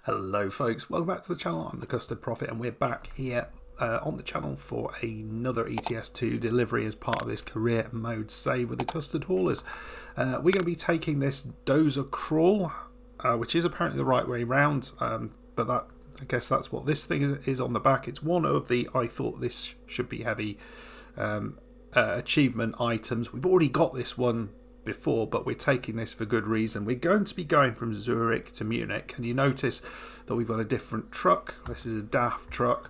Hello folks, welcome back to the channel. I'm the Custard Prophet and we're back here on the channel for another ETS2 delivery as part of this career mode save with the Custard Haulers. We're going to be taking this dozer crawl, which is apparently the right way round, but I guess that's what this thing is on the back. It's one of the I thought this should be heavy achievement items. We've already got this one before, but we're taking this for good reason. We're going to be going from Zurich to Munich, and you notice that we've got a different truck. This is a DAF truck.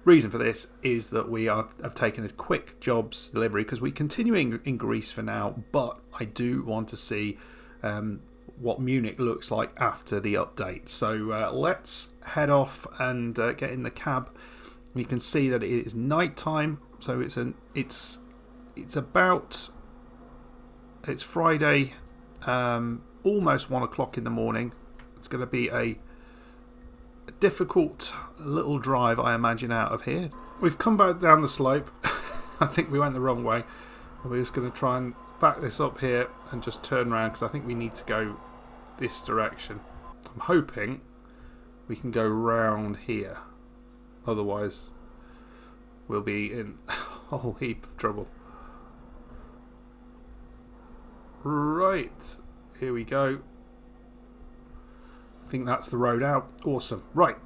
Reason for this is that we have taken a quick jobs delivery because we're continuing in Greece for now, but I do want to see what Munich looks like after the update. So let's head off and get in the cab. You can see that it is night time, so it's Friday, almost 1 o'clock in the morning. It's going to be a difficult little drive, I imagine, out of here. We've come back down the slope. I think we went the wrong way. We're just going to try and back this up here and just turn around because I think we need to go this direction. I'm hoping we can go round here. Otherwise, we'll be in a whole heap of trouble. Right, here we go. I think that's the road out. Awesome. Right,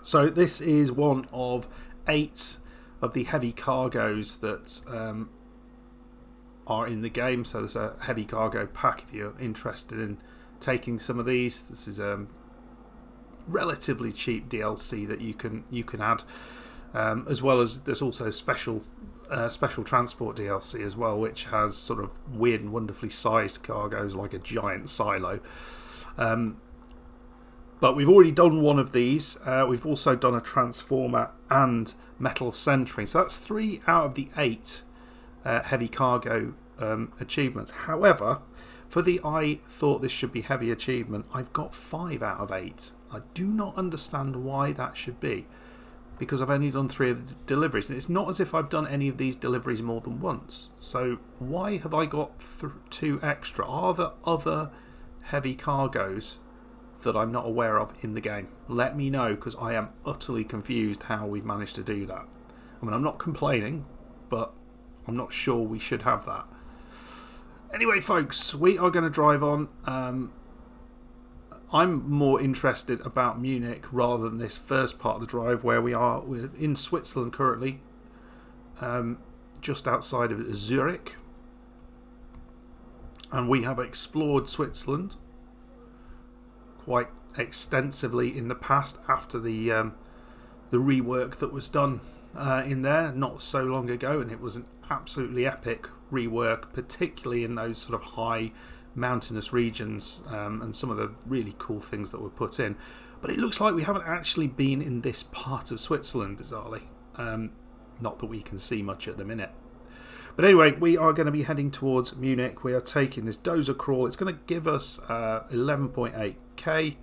so this is one of 8 of the heavy cargoes that are in the game. So there's a heavy cargo pack if you're interested in taking some of these. This is a relatively cheap DLC that you can add, as well as there's also special transport DLC as well, which has sort of weird and wonderfully sized cargoes like a giant silo. But we've already done one of these. We've also done a transformer and metal centering. So that's 3 out of the 8 heavy cargo achievements. However, for the I thought this should be heavy achievement, I've got 5 out of 8. I do not understand why that should be, because I've only done 3 of the deliveries, and it's not as if I've done any of these deliveries more than once. So why have I got 2 extra? Are there other heavy cargoes that I'm not aware of in the game? Let me know, because I am utterly confused how we've managed to do that. I mean, I'm not complaining, but I'm not sure we should have that. Anyway, folks, we are going to drive on. I'm more interested about Munich rather than this first part of the drive where we are. We're in Switzerland currently, just outside of Zurich, and we have explored Switzerland quite extensively in the past after the rework that was done in there not so long ago, and it was an absolutely epic rework, particularly in those sort of high mountainous regions, and some of the really cool things that were put in. But it looks like we haven't actually been in this part of Switzerland, bizarrely. Not that we can see much at the minute. But anyway, we are going to be heading towards Munich. We are taking this dozer crawl. It's going to give us 11.8k.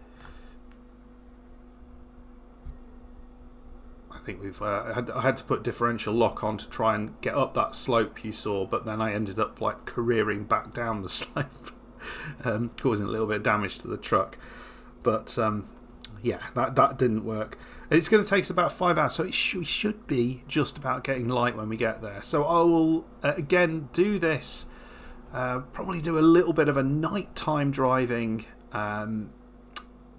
I think I had to put differential lock on to try and get up that slope you saw, but then I ended up like careering back down the slope, causing a little bit of damage to the truck. But yeah, that didn't work. It's going to take us about 5 hours, so we should be just about getting light when we get there. So I will again do this, probably do a little bit of a nighttime driving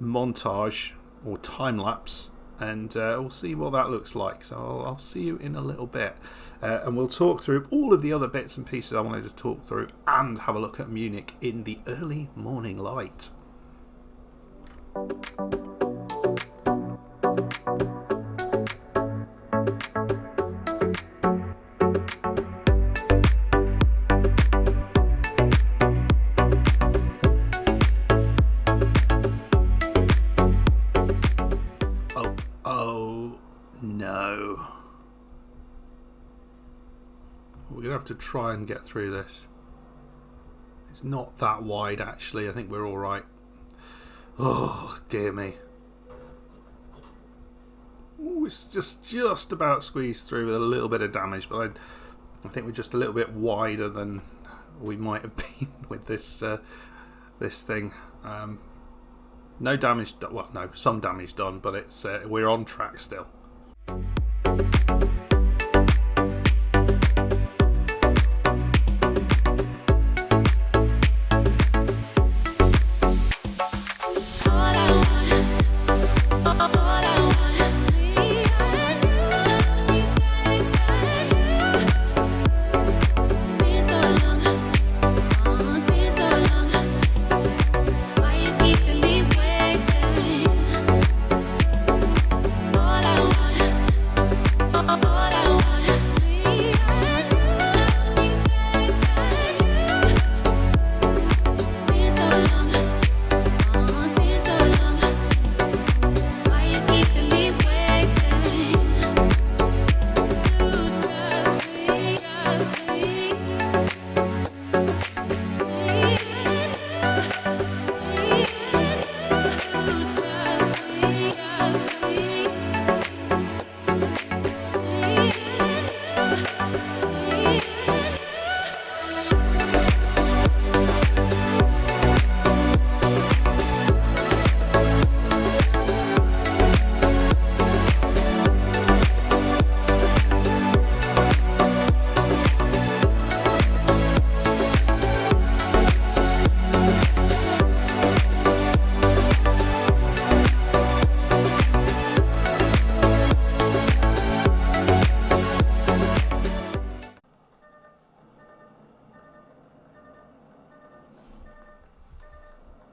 montage or time lapse, and we'll see what that looks like. So I'll see you in a little bit, and we'll talk through all of the other bits and pieces I wanted to talk through and have a look at Munich in the early morning light. No. We're going to have to try and get through this. It's not that wide, actually. I think we're all right. Oh, dear me. Ooh, it's just about squeezed through with a little bit of damage, but I think we're just a little bit wider than we might have been with this this thing. No damage. Well, no, some damage done, but it's we're on track still.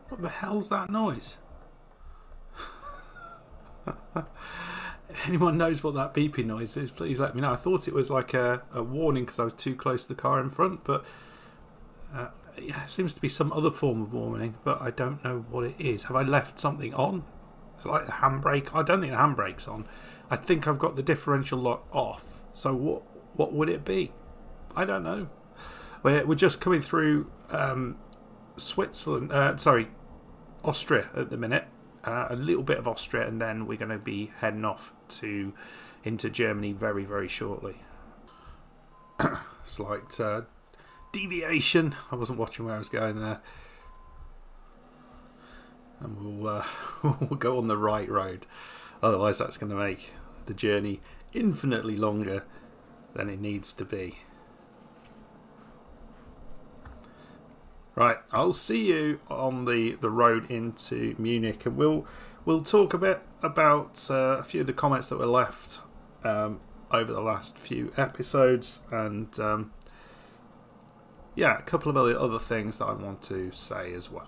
What the hell's that noise? If anyone knows what that beeping noise is, please let me know. I thought it was like a warning because I was too close to the car in front, but yeah, it seems to be some other form of warning, but I don't know what it is. Have I left something on? Is it like the handbrake? I don't think the handbrake's on. I think I've got the differential lock off. So what would it be? I don't know. We're just coming through Austria at the minute. A little bit of Austria, and then we're going to be heading off into Germany very, very shortly. Slight deviation. I wasn't watching where I was going there. And we'll go on the right road. Otherwise, that's going to make the journey infinitely longer than it needs to be. Right, I'll see you on the road into Munich, and we'll talk a bit about a few of the comments that were left over the last few episodes, and yeah, a couple of other things that I want to say as well.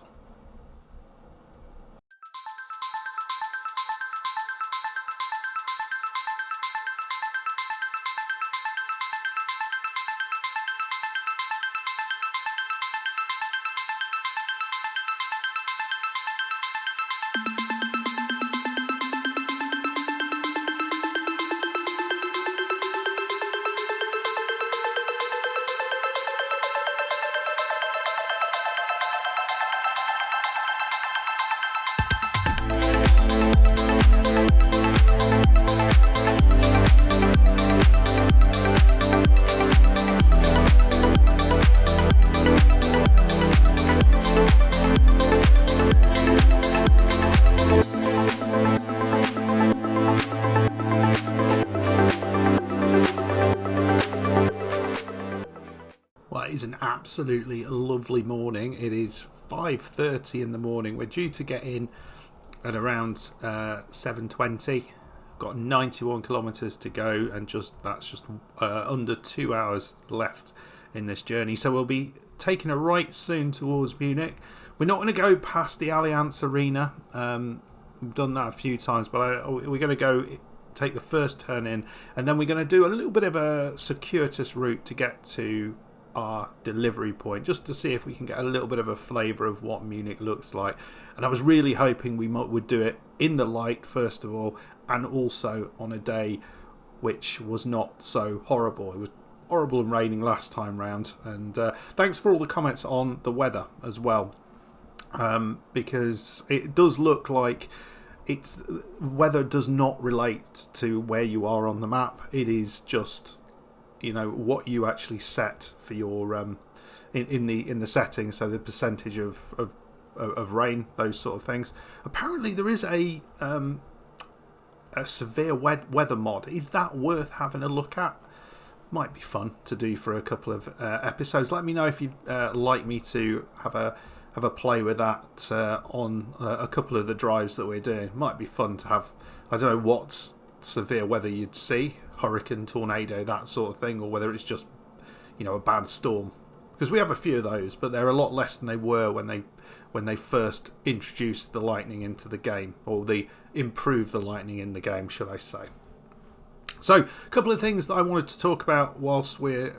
It's an absolutely lovely morning. It is 5:30 in the morning. We're due to get in at around 7:20. Got 91 kilometres to go, and that's just under 2 hours left in this journey. So we'll be taking a right soon towards Munich. We're not going to go past the Allianz Arena. We've done that a few times, but we're going to go take the first turn in, and then we're going to do a little bit of a circuitous route to get to our delivery point, just to see if we can get a little bit of a flavour of what Munich looks like. And I was really hoping we would do it in the light first of all, and also on a day which was not so horrible. It was horrible and raining last time round, and thanks for all the comments on the weather as well, because it does look like weather does not relate to where you are on the map. It is just what you actually set for your in the settings, so the percentage of of rain, those sort of things. Apparently there is a severe weather mod. Is that worth having a look at? Might be fun to do for a couple of episodes. Let me know if you'd like me to have a play with that on a couple of the drives that we're doing. Might be fun to have. I don't know what severe weather you'd see, hurricane, tornado, that sort of thing, or whether it's just a bad storm. Because we have a few of those, but they're a lot less than they were when they first introduced the lightning into the game, or they improved the lightning in the game, should I say. So, a couple of things that I wanted to talk about whilst we're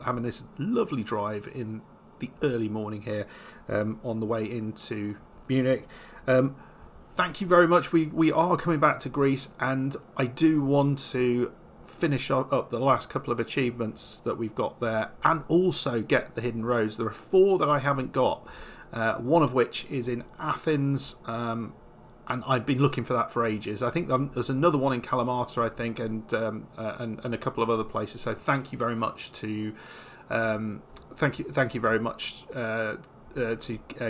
having this lovely drive in the early morning here on the way into Munich. Thank you very much. We are coming back to Greece, and I do want to finish up the last couple of achievements that we've got there, and also get the hidden roads. There are 4 that I haven't got, one of which is in Athens, and I've been looking for that for ages. I think there's another one in Kalamata, I think, and a couple of other places. So thank you very much to thank you very much to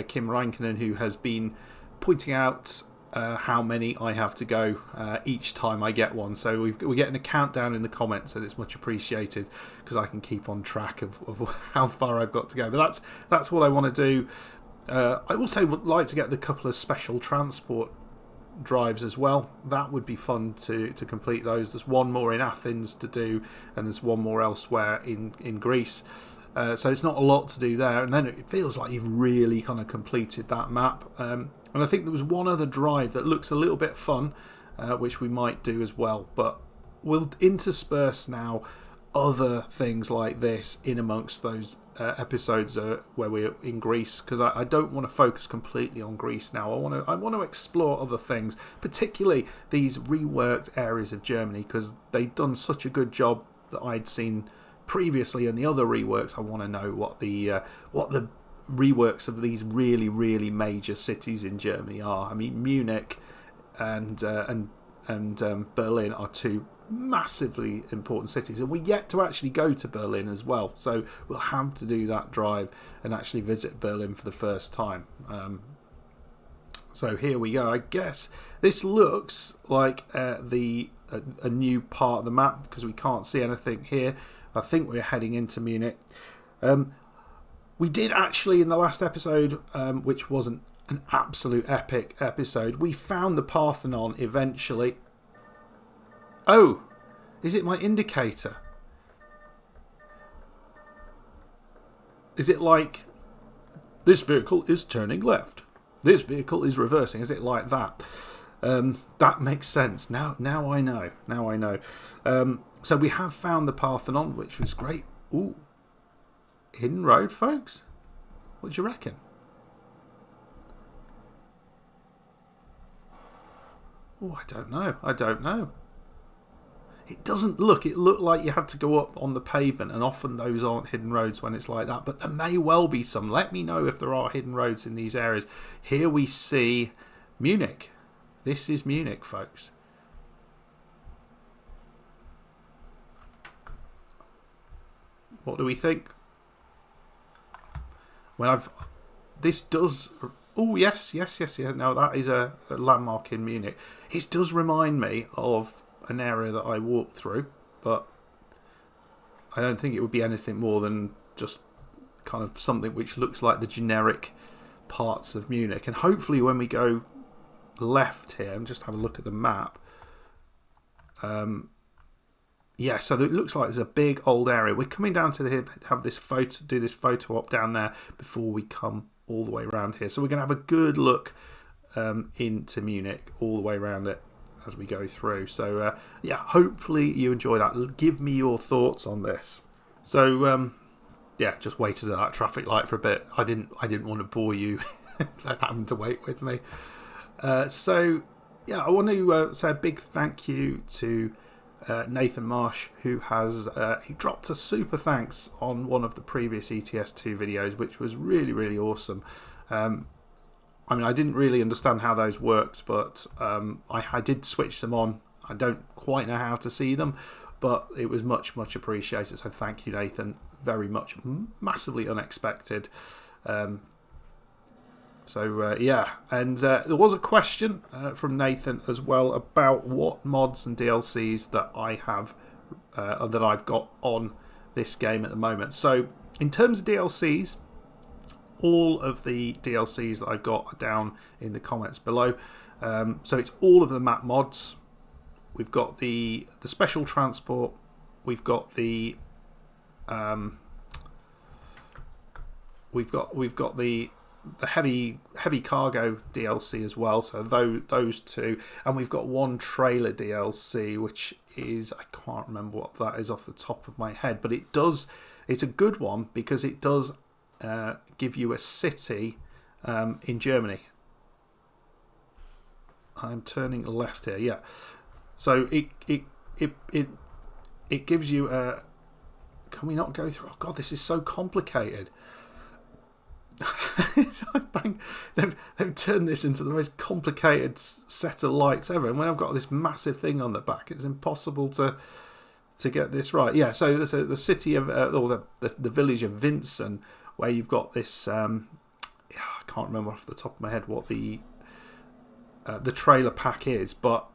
Kim Reinkonen, who has been pointing out how many I have to go each time I get one. So we're getting a countdown in the comments, and it's much appreciated because I can keep on track of how far I've got to go. But that's what I want to do. I also would like to get the couple of special transport drives as well. That would be fun to complete those. There's one more in Athens to do, and there's one more elsewhere in Greece. So it's not a lot to do there, and then it feels like you've really kind of completed that map. And I think there was one other drive that looks a little bit fun, which we might do as well. But we'll intersperse now other things like this in amongst those episodes where we're in Greece, because I don't want to focus completely on Greece now. I want to explore other things, particularly these reworked areas of Germany, because they've done such a good job that I'd seen previously in the other reworks. I want to know what the reworks of these really, really major cities in Germany are. I mean, Munich and Berlin are 2 massively important cities, and we're yet to actually go to Berlin as well. So we'll have to do that drive and actually visit Berlin for the first time. So here we go. I guess this looks like a new part of the map because we can't see anything here. I think we're heading into Munich. We did actually, in the last episode, which wasn't an absolute epic episode, we found the Parthenon eventually. Oh, is it my indicator? Is it like, this vehicle is turning left, this vehicle is reversing? Is it like that? That makes sense. Now I know. So we have found the Parthenon, which was great. Ooh. Hidden road, folks? What do you reckon? Oh, I don't know. It doesn't look. It looked like you had to go up on the pavement, and often those aren't hidden roads when it's like that. But there may well be some. Let me know if there are hidden roads in these areas. Here we see Munich. This is Munich, folks. What do we think? This does. Oh yes. No, that is a landmark in Munich. It does remind me of an area that I walked through, but I don't think it would be anything more than just kind of something which looks like the generic parts of Munich. And hopefully, when we go left here and just have a look at the map, yeah, so it looks like there's a big old area. We're coming down to have this photo, do this photo op down there before we come all the way around here. So we're going to have a good look into Munich all the way around it as we go through. So yeah, hopefully you enjoy that. Give me your thoughts on this. So yeah, just waited at that traffic light for a bit. I didn't want to bore you having to wait with me. So yeah, I want to say a big thank you to Nathan Marsh, who has he dropped a super thanks on one of the previous ETS2 videos, which was really, really awesome. I mean, I didn't really understand how those worked, but I did switch them on. I don't quite know how to see them, but it was much, much appreciated. So thank you, Nathan, very much. Massively unexpected. So yeah, and there was a question from Nathan as well about what mods and DLCs that I have that I've got on this game at the moment. So in terms of DLCs, all of the DLCs that I've got are down in the comments below. So it's all of the map mods. We've got the special transport. We've got the we've got the heavy cargo DLC as well. So those two, and we've got one trailer DLC, which is, I can't remember what that is off the top of my head, but it's a good one because it does give you a city in Germany. I'm turning left here, yeah. So it gives you a. Can we not go through? Oh God, this is so complicated. They've turned this into the most complicated set of lights ever, and when I've got this massive thing on the back, it's impossible to get this right. Yeah, so there's the city of or the village of Vincent, where you've got this. I can't remember off the top of my head what the trailer pack is, but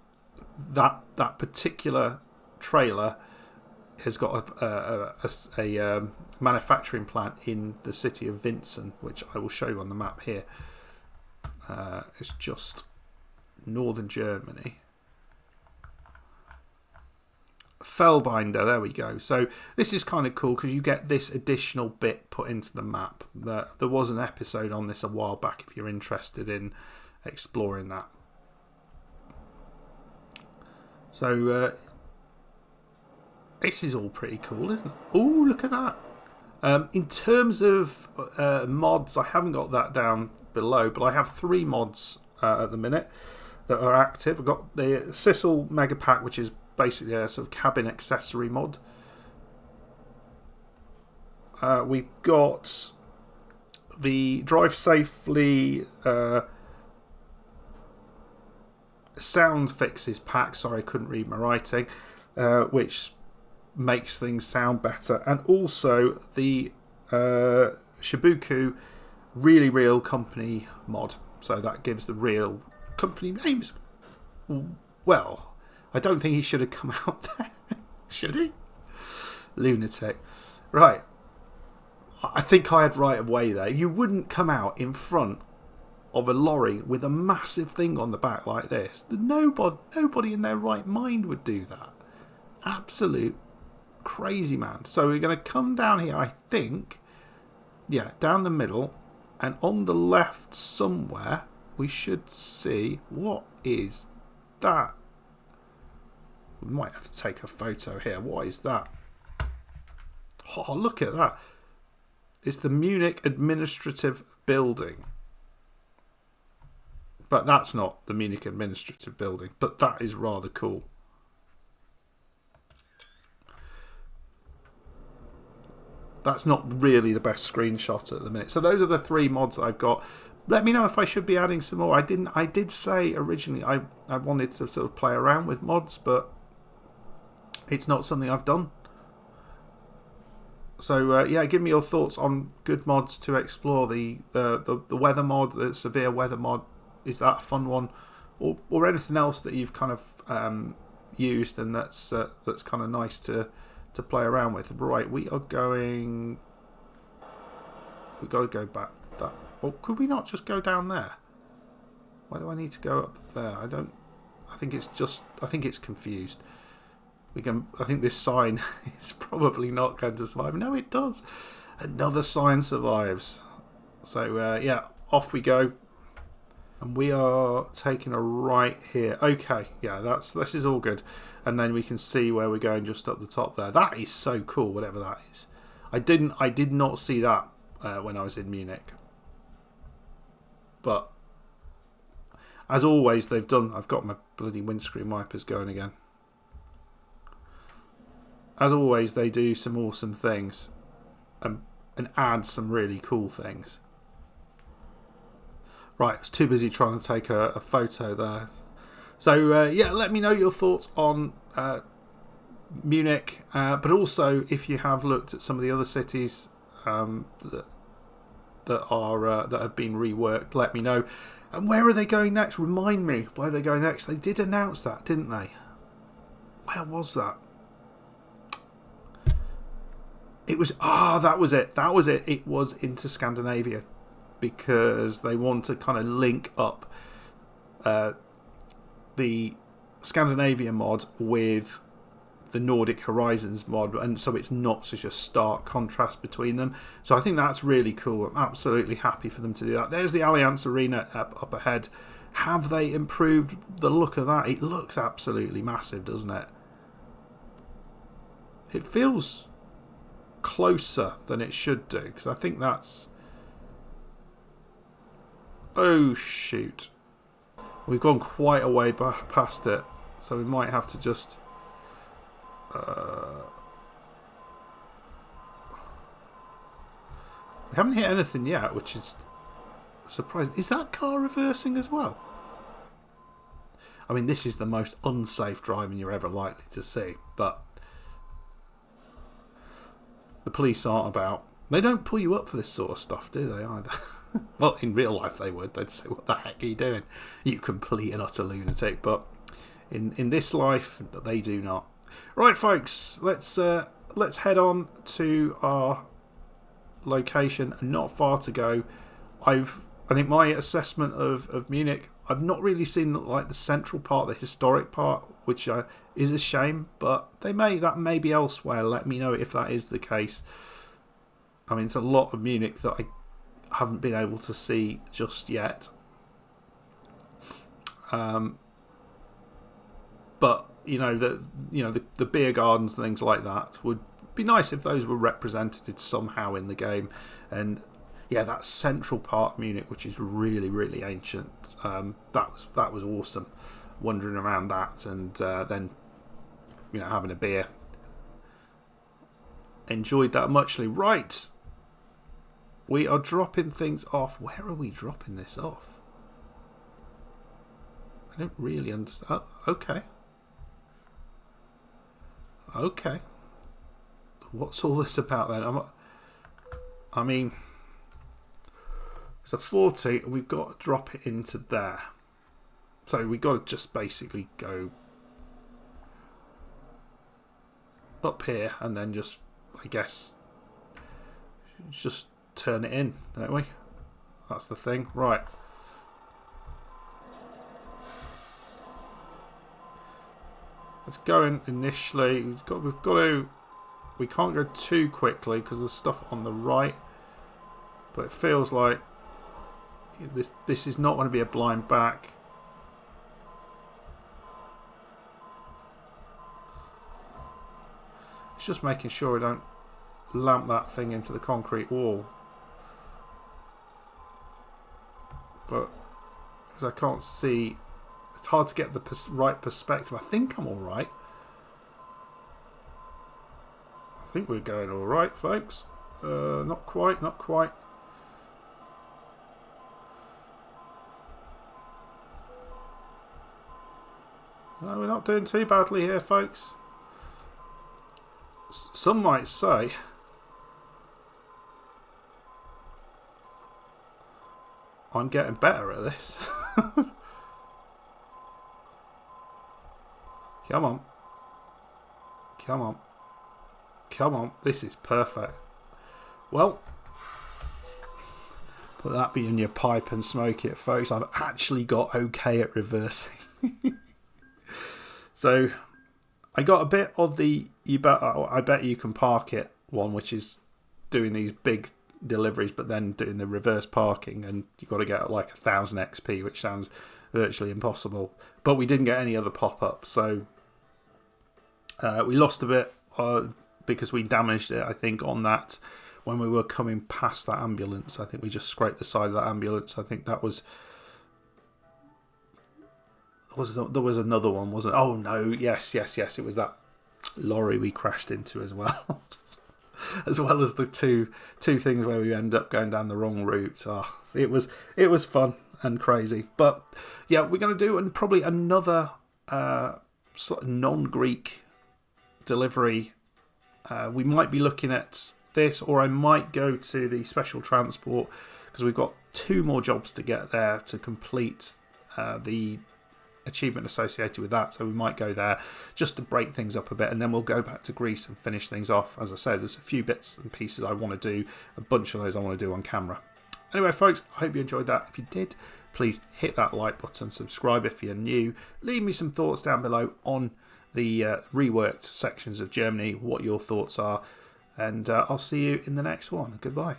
that particular trailer has got a manufacturing plant in the city of Vincent, which I will show you on the map here. It's just northern Germany. Fellbinder, there we go. So this is kind of cool because you get this additional bit put into the map. There was an episode on this a while back if you're interested in exploring that. So this is all pretty cool, isn't it? Oh, look at that. In terms of mods, I haven't got that down below, but I have 3 mods at the minute that are active. I've got the Sissel Mega Pack, which is basically a sort of cabin accessory mod. We've got the Drive Safely Sound Fixes Pack. Sorry, I couldn't read my writing. Which makes things sound better, and also the Shibuku Really Real Company mod, so that gives the real company names. Well, I don't think he should have come out there. Should he? Lunatic. Right, I think I had right of way there. You wouldn't come out in front of a lorry with a massive thing on the back like this. Nobody in their right mind would do that. Absolute crazy, man. So we're going to come down here, I think. Yeah, down the middle. And on the left somewhere, we should see, what is that? We might have to take a photo here. What is that? Oh, look at that. It's the Munich Administrative Building. But that's not the Munich Administrative Building. But that is rather cool. That's not really the best screenshot at the minute. So those are the 3 mods that I've got. Let me know if I should be adding some more. I did say originally I wanted to sort of play around with mods, but it's not something I've done. So yeah, give me your thoughts on good mods to explore. The weather mod, the severe weather mod, is that a fun one, or anything else that you've kind of used and that's kind of nice to play around with. Right, we've got to go back that. Or could we not just go down there? Why do I need to go up there? I think it's confused. I think this sign is probably not going to survive. No, it does. Another sign survives. So yeah, off we go. And we are taking a right here. Okay, yeah, this is all good. And then we can see where we're going just up the top there. That is so cool, whatever that is. I did not see that when I was in Munich. But as always, I've got my bloody windscreen wipers going again. As always, they do some awesome things and add some really cool things. Right, I was too busy trying to take a photo there. So, yeah, let me know your thoughts on Munich, but also if you have looked at some of the other cities that that are that have been reworked, let me know. And where are they going next? Remind me where they're going next. They did announce that, didn't they? Where was that? It was that was it. That was it. It was into Scandinavia, because they want to kind of link up the Scandinavia mod with the Nordic Horizons mod, and so it's not such a stark contrast between them. So I think that's really cool. I'm absolutely happy for them to do that. There's the Allianz Arena up ahead. Have they improved the look of that? It looks absolutely massive, doesn't it? It feels closer than it should do, because I think that's... Oh shoot, we've gone quite a way past it, so we might have to just we haven't hit anything yet, which is surprising. Is that car reversing as well? I mean, this is the most unsafe driving you're ever likely to see, but the police aren't about. They don't pull you up for this sort of stuff, do they, either? Well, in real life they would. They'd say, what the heck are you doing? You complete and utter lunatic. But in this life, they do not. Right, folks, let's head on to our location. Not far to go. I think my assessment of Munich, I've not really seen like the central part, the historic part, which is a shame, but that may be elsewhere. Let me know if that is the case. I mean, it's a lot of Munich that I haven't been able to see just yet. But the beer gardens and things like that would be nice if those were represented somehow in the game. And yeah, that central part of Munich, which is really, really ancient, that was awesome. Wandering around that, and then having a beer. Enjoyed that muchly. Right, we are dropping things off. Where are we dropping this off? I don't really understand. Oh, okay. What's all this about then? I mean, it's a 40, and we've got to drop it into there. So we've got to just basically go up here and then just, I guess, just turn it in, don't we? That's the thing. Right. Let's go in initially. We can't go too quickly because there's stuff on the right. But it feels like this is not going to be a blind back. It's just making sure I don't lamp that thing into the concrete wall. But because I can't see, it's hard to get the right perspective. I think I'm alright. I think we're going alright, folks. Not quite. No, we're not doing too badly here, folks. Some might say I'm getting better at this. Come on. This is perfect. Well, put that be in your pipe and smoke it, folks. I've actually got okay at reversing. So I got a bit of the I bet you can park it one, which is doing these big deliveries but then doing the reverse parking, and you've got to get like 1,000 XP, which sounds virtually impossible. But we didn't get any other pop-ups, so we lost a bit because we damaged it, I think, on that when we were coming past that ambulance. I think we just scraped the side of that ambulance. I think that was there was another one, wasn't it? Oh no, yes, it was that lorry we crashed into as well. As well as the two things where we end up going down the wrong route. It was fun and crazy. But yeah, we're going to do probably another sort of non-Greek delivery. We might be looking at this, or I might go to the special transport because we've got 2 more jobs to get there to complete the achievement associated with that. So we might go there just to break things up a bit, and then we'll go back to Greece and finish things off. As I say, there's a few bits and pieces I want to do, a bunch of those I want to do on camera. Anyway, folks, I hope you enjoyed that. If you did, please hit that like button, subscribe if you're new, leave me some thoughts down below on the reworked sections of Germany, what your thoughts are, and I'll see you in the next one. Goodbye.